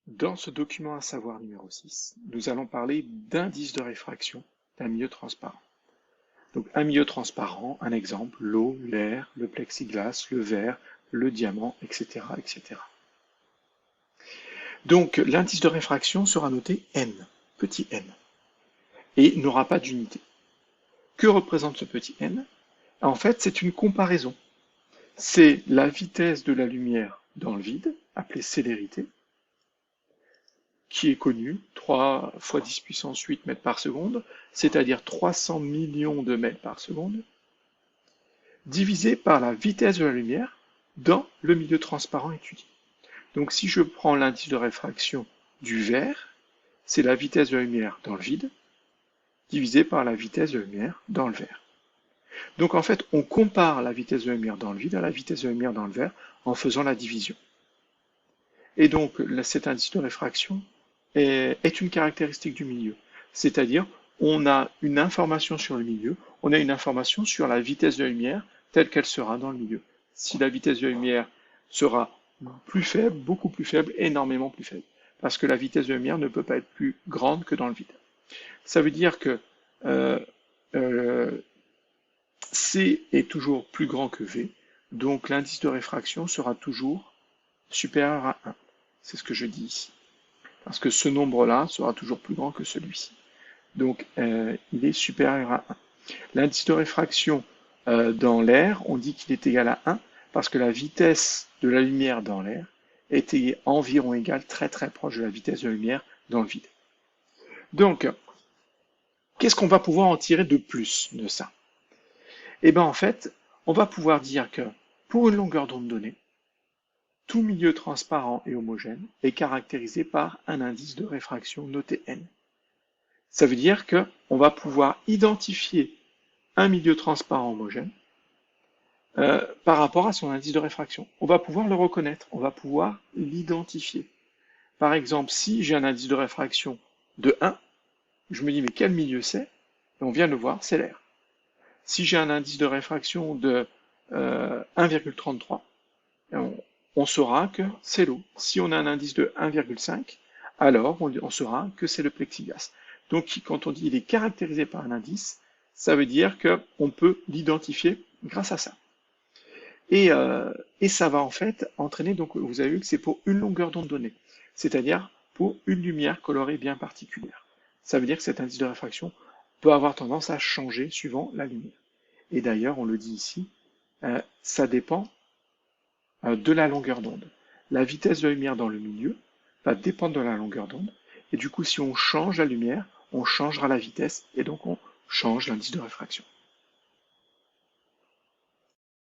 Dans ce document à savoir numéro 6, nous allons parler d'indice de réfraction d'un milieu transparent. Donc un milieu transparent, un exemple, l'eau, l'air, le plexiglas, le verre, le diamant, etc., etc. Donc l'indice de réfraction sera noté n, petit n, et n'aura pas d'unité. Que représente ce petit n? En fait, c'est une comparaison. C'est la vitesse de la lumière dans le vide, appelée célérité, qui est connue, 3 fois 10 puissance 8 mètres par seconde, c'est-à-dire 300 millions de mètres par seconde, divisé par la vitesse de la lumière dans le milieu transparent étudié. Donc si je prends l'indice de réfraction du verre, c'est la vitesse de la lumière dans le vide, divisé par la vitesse de la lumière dans le verre. Donc en fait, on compare la vitesse de la lumière dans le vide à la vitesse de la lumière dans le verre en faisant la division. Et donc cet indice de réfraction est une caractéristique du milieu. C'est-à-dire, on a une information sur le milieu, on a une information sur la vitesse de la lumière telle qu'elle sera dans le milieu. Si la vitesse de la lumière sera plus faible, beaucoup plus faible, énormément plus faible. Parce que la vitesse de la lumière ne peut pas être plus grande que dans le vide. Ça veut dire que C est toujours plus grand que V, donc l'indice de réfraction sera toujours supérieur à 1. C'est ce que je dis ici. Parce que ce nombre-là sera toujours plus grand que celui-ci. Donc, il est supérieur à 1. L'indice de réfraction dans l'air, on dit qu'il est égal à 1 parce que la vitesse de la lumière dans l'air est environ égale, très très proche de la vitesse de la lumière dans le vide. Donc, qu'est-ce qu'on va pouvoir en tirer de plus de ça? Eh bien, en fait, on va pouvoir dire que pour une longueur d'onde donnée, tout milieu transparent et homogène est caractérisé par un indice de réfraction noté n. Ça veut dire qu'on va pouvoir identifier un milieu transparent homogène par rapport à son indice de réfraction. On va pouvoir le reconnaître, on va pouvoir l'identifier. Par exemple, si j'ai un indice de réfraction de 1, je me dis mais quel milieu c'est? Et on vient de le voir, c'est l'air. Si j'ai un indice de réfraction de 1,33, on saura que c'est l'eau. Si on a un indice de 1,5, alors on saura que c'est le plexiglas. Donc quand on dit qu'il est caractérisé par un indice, ça veut dire qu'on peut l'identifier grâce à ça. Et ça va en fait entraîner, donc vous avez vu que c'est pour une longueur d'onde donnée, c'est-à-dire pour une lumière colorée bien particulière. Ça veut dire que cet indice de réfraction peut avoir tendance à changer suivant la lumière. Et d'ailleurs, on le dit ici, ça dépend de la longueur d'onde. La vitesse de la lumière dans le milieu va dépendre de la longueur d'onde, et du coup, si on change la lumière, on changera la vitesse, et donc on change l'indice de réfraction.